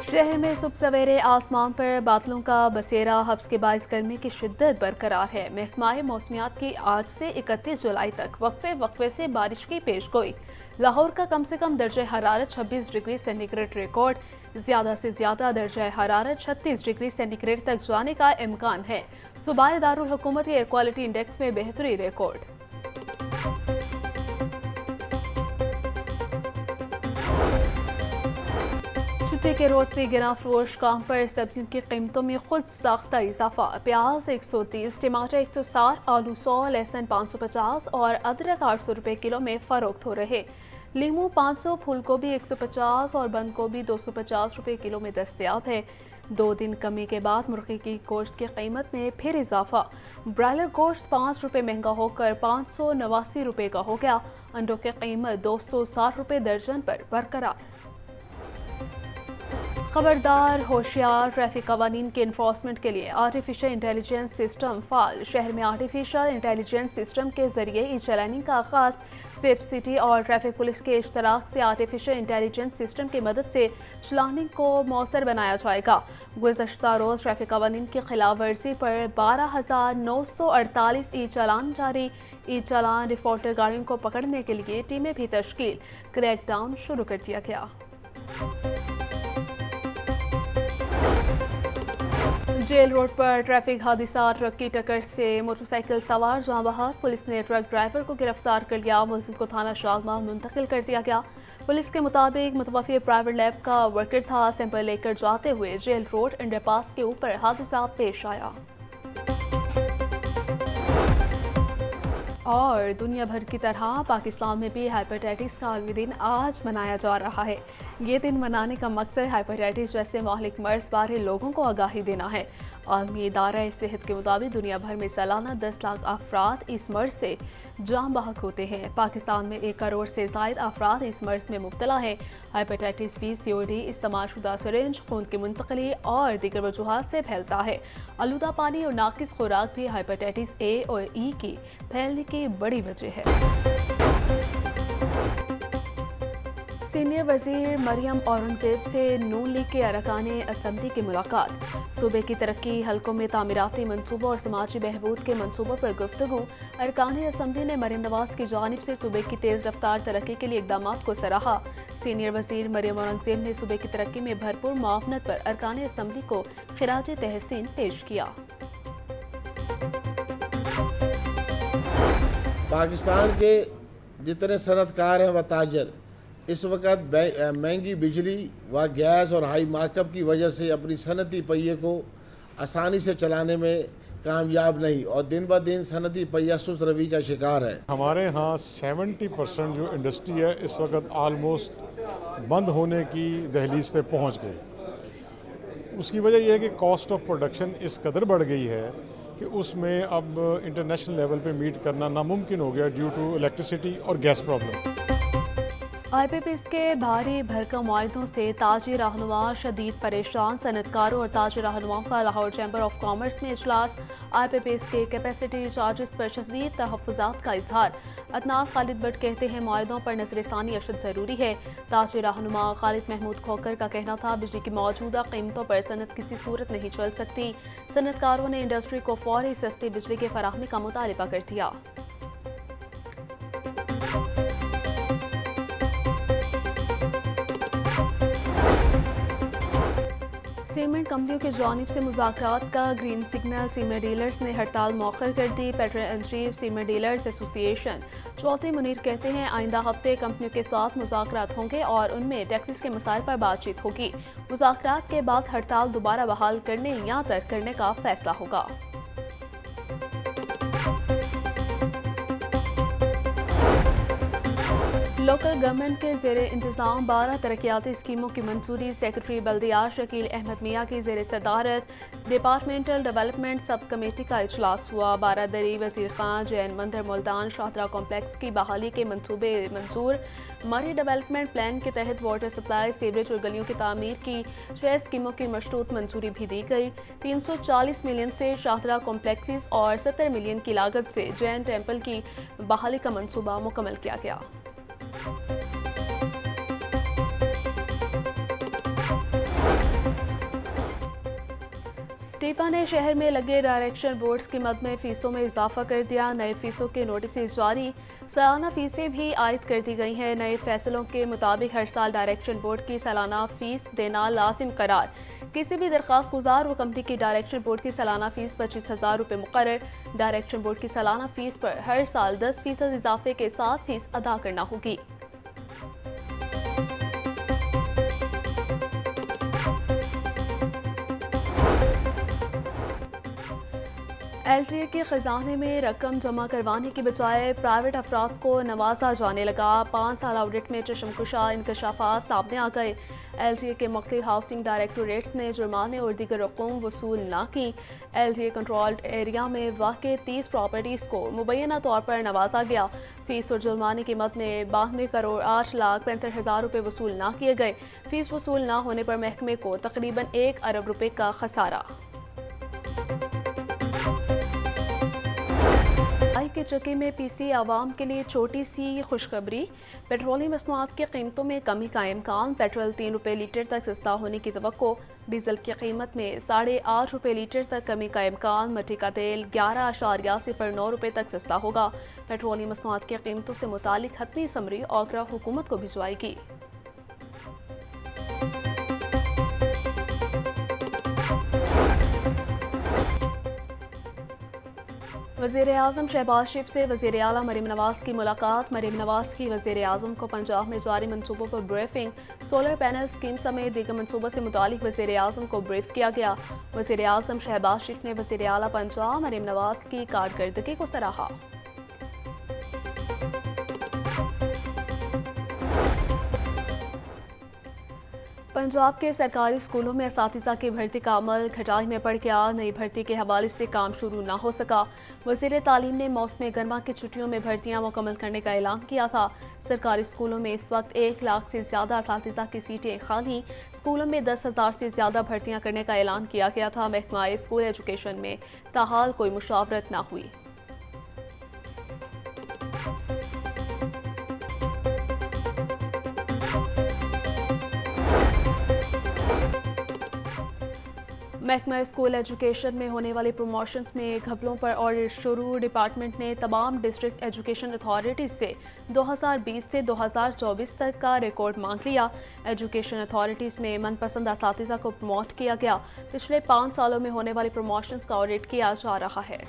शहर में सुबह सवेरे आसमान पर बादलों का बसेरा हब्स के बाइस गर्मी की शिद्दत बरकरार है। महकमाए मौसमियात की आज से 31 जुलाई तक वक्फे से बारिश की पेशगोई। लाहौर का कम से कम दर्जा हरारत 26 डिग्री सेंटीग्रेड रिकॉर्ड, ज़्यादा से ज़्यादा दर्जा हरारत 36 डिग्री सेंटीग्रेड तक जाने का इम्कान है। सूबाई दारुल हुकूमत एयर क्वालिटी इंडेक्स में बेहतरी रिकॉर्ड। छुट्टी के रोज भी गिरा फरोश काम पर सब्जियों की कीमतों में खुद साख्ता इजाफा। प्याज 130, टमाटर 160, आलू 100, लहसुन 550 और अदरक 800 रुपये किलो में फरोख्त हो रहे। लीमू 500, फूल गोभी 150 और बंद गोभी 250 रुपये किलो में दस्तयाब है। 2 दिन कमी के बाद मुर्गी की गोश्त की कीमत में फिर इजाफा। ब्रायलर गोश्त 5 रुपये महंगा होकर 589 रुपये का हो गया। अंडों की कीमत 260 रुपये दर्जन पर बरकरार। खबरदार होशियार, ट्रैफिक कवानीन के इन्फोर्समेंट के लिए आर्टिफिशियल इंटेलिजेंस सिस्टम फाल। शहर में आर्टिफिशियल इंटेलिजेंस सिस्टम के जरिए ई चलानिंग का आगाज। सेफ सिटी और ट्रैफिक पुलिस के इश्तराक से आर्टिफिशियल इंटेलिजेंस सिस्टम की मदद से चलानिंग को मौसर बनाया जाएगा। गुज़श्ता रोज़ ट्रैफिक कवानीन की खिलाफ वर्जी पर 12,948 ई चालान जारी। ई चालान डिफॉल्टर गाड़ियों को पकड़ने के लिए टीमें भी तश्कील। क्रैकडाउन शुरू कर दिया गया। जेल रोड पर ट्रैफिक हादसा, ट्रक की टक्कर से मोटरसाइकिल सवार जाँ बहक। पुलिस ने ट्रक ड्राइवर को गिरफ्तार कर लिया। मुलजिम को थाना शागमाल मुंतकिल कर दिया गया। पुलिस के मुताबिक मुतवफ़्फ़ी प्राइवेट लैब का वर्कर था। सैंपल लेकर जाते हुए जेल रोड अंडरपास के ऊपर हादसा पेश आया। और दुनिया भर की तरह पाकिस्तान में भी हेपेटाइटिस का आलमी दिन आज मनाया जा रहा है। ये दिन मनाने का मकसद हेपेटाइटिस जैसे माहलिक मर्ज बारे लोगों को आगाही देना है। आलमी इदारा सेहत के मुताबिक दुनिया भर में सालाना 10 लाख अफराद इस मर्ज से जाँ बहक होते हैं। पाकिस्तान में 1 करोड़ से ज़ायद अफराद इस मर्ज में मुब्तला है। हेपेटाइटिस बी, COD, इस्तेमालशुदा सिरिंज, खून की मुंतकली और दीगर वजूहात से फैलता है। आलूदा पानी और नाकिस खुराक भी हेपेटाइटिस A और E की फैलने की बड़ी वजह है। सीनियर वजीर मरियम औरंगजेब से नून लीग के अरकान असम्बली की मुलाकात। सूबे की तरक्की, हल्कों में तामीराती मनसूबों और समाजी बहबूद के मनसूबों पर गुफ्तगू। अरकान असम्बली ने मरियम नवाज की जानिब से सूबे की तेज़ रफ्तार तरक्की के लिए इकदामात को सराहा। सीनियर वजीर मरियम औरंगजेब ने सूबे की तरक्की में भरपूर मुआवनत पर अरकान असम्बली को खिराज तहसीन पेश किया। पाकिस्तान के जितने सनतकार हैं व ताजर इस वक्त महंगी बिजली व गैस और हाई मार्कअप की वजह से अपनी सनती पहिए को आसानी से चलाने में कामयाब नहीं और दिन ब दिन सनती पहिया सुस्त रवि का शिकार है। हमारे यहाँ 70% जो इंडस्ट्री है इस वक्त आलमोस्ट बंद होने की दहलीज पे पहुँच गई। उसकी वजह यह है कि कॉस्ट ऑफ प्रोडक्शन इस कदर बढ़ गई है कि उसमें अब इंटरनेशनल लेवल पे मीट करना नामुमकिन हो गया ड्यू टू इलेक्ट्रिसिटी और गैस प्रॉब्लम। IPPs के भारी भरकम मुआहदों से ताजी रहनुमा शदीद परेशान। सनतकारों और ताजी रहनुमाओं का लाहौर चैम्बर ऑफ कॉमर्स में इजलास। IPPs के कैपेसिटी चार्जेस पर शदीद तहफ़्फ़ुज़ात का इजहार। अदनान खालिद भट्ट कहते हैं मुआहदों पर नज़रसानी अशद ज़रूरी है। ताजी रहनुमा खालिद महमूद खोकर का कहना था बिजली की मौजूदा कीमतों पर सनत किसी सूरत नहीं चल सकती। सनतकारों ने इंडस्ट्री को फौरी सस्ती बिजली की फराहमी का मुतालबा कर दिया। सीमेंट कंपनियों की जानिब से मुज़ाकरात का ग्रीन सिग्नल। सीमेंट डीलर्स ने हड़ताल मौखर कर दी। Petrol and chief cement dealers association Chaudhry Munir कहते हैं आइंदा हफ्ते कंपनियों के साथ मुज़ाकरात होंगे और उनमें टैक्सेस के मसाइल पर बातचीत होगी। मुज़ाकरात के बाद हड़ताल दोबारा बहाल करने या तर्क करने का फैसला होगा। लोकल गवर्नमेंट के ज़ेरे इंतज़ाम 12 तरक्याती स्कीमों की मंजूरी। सेक्रेटरी बल्दियात शकील अहमद मियाँ की ज़ेरे सदारत डिपार्टमेंटल डेवलपमेंट सब कमेटी का इजलास हुआ। बारादरी, वज़ीर खान, जैन मंदिर, मुल्तान शाहतरा कॉम्प्लेक्स की बहाली के मंसूबे मंजूर। मरी डेवलपमेंट प्लान के तहत वाटर सप्लाई, सीवरेज और गलियों की तामीर की 6 स्कीमों की मशरूत मंजूरी भी दी गई। 340 मिलियन से शाहतरा कॉम्प्लेक्सेस और 70 मिलियन की लागत से जैन टेम्पल की बहाली का मंसूबा मुकम्मल किया गया। टीपा ने शहर में लगे डायरेक्शन बोर्ड्स की मद में फ़ीसों में इजाफा कर दिया। नए फ़ीसों के नोटिस जारी, सालाना फ़ीसें भी आयद कर दी गई हैं। नए फैसलों के मुताबिक हर साल डायरेक्शन बोर्ड की सालाना फ़ीस देना लाजिम करार। किसी भी दरख्वास्त गुजार व कंपनी की डायरेक्शन बोर्ड की सालाना फ़ीस 25,000 रुपये मुकर्रर। डायरेक्शन बोर्ड की सालाना फ़ीस पर हर साल 10% इजाफे के साथ फ़ीस अदा करना होगी। LTA के ख़जाने में रकम जमा करवाने की बजाय प्राइवेट अफराद को नवाजा जाने लगा। 5 साल ऑडिट में चशमकुशा इंकशाफात सामने आ गए। LTA के मुख्तलिफ हाउसिंग डायरेक्टोरेट्स ने जुर्माने और दीगर रकूम वसूल न की। LTA कंट्रोल्ड एरिया में वाक़ 30 प्रॉपर्टीज़ को मुबैना तौर पर नवाजा गया। फ़ीस और जुर्माने की मद में 92 करोड़ 8,65,000 रुपये वसूल न किए गए। फ़ीस वसूल न होने पर महकमे को तकरीबन 1 अरब रुपये का खसारा। के चक्के में PC आवाम के लिए छोटी सी खुशखबरी। पेट्रोलियम मसनूआत की कीमतों में कमी का इम्कान। पेट्रोल 3 रुपये लीटर तक सस्ता होने की तवक्को। डीजल की कीमत में 8.5 रुपये लीटर तक कमी का इम्कान। मट्टी का तेल 11.09 रुपये तक सस्ता होगा। पेट्रोलियम मसनूआत की कीमतों से मुतालिक हतमी समरी आगरा हुकूमत को भिजवाएगी। वज़ीर आज़म शहबाज शरीफ से वज़ीर आला मरीम नवाज़ की मुलाकात। मरीम नवाज़ की वज़ीर आज़म को पंजाब में जारी मनसूबों पर ब्रीफिंग। सोलर पैनल स्कीम समेत दीगर मनसूबों से मुतालिक वज़ीर आज़म को ब्रीफ किया गया। वज़ीर आज़म शहबाज शरीफ ने वज़ीर आला पंजाब मरीम नवाज़ की कारकर्दगी को सराहा। पंजाब के सरकारी स्कूलों में असातिज़ा की भर्ती का अमल घटाई में पड़ गया। नई भर्ती के हवाले से काम शुरू न हो सका। वज़ीर तालीम ने मौसम गर्मा की छुट्टियों में भर्तियां मुकम्मल करने का ऐलान किया था। सरकारी स्कूलों में इस वक्त 1 लाख से ज़्यादा असातिज़ा की सीटें खाली। स्कूलों में 10,000 से ज़्यादा भर्तियां करने का ऐलान किया गया था। महकमा स्कूल एजुकेशन में ताहाल कोई मुशावरत न हुई। महकमा स्कूल एजुकेशन में होने वाली प्रमोशंस में घपलों पर ऑडिट शुरू। डिपार्टमेंट ने तमाम डिस्ट्रिक्ट एजुकेशन अथॉरिटीज़ से 2020 से 2024 तक का रिकॉर्ड मांग लिया। एजुकेशन अथॉरिटीज़ में मनपसंद असातिज़ा को प्रमोट किया गया। पिछले 5 सालों में होने वाली प्रमोशंस का ऑडिट किया जा रहा है।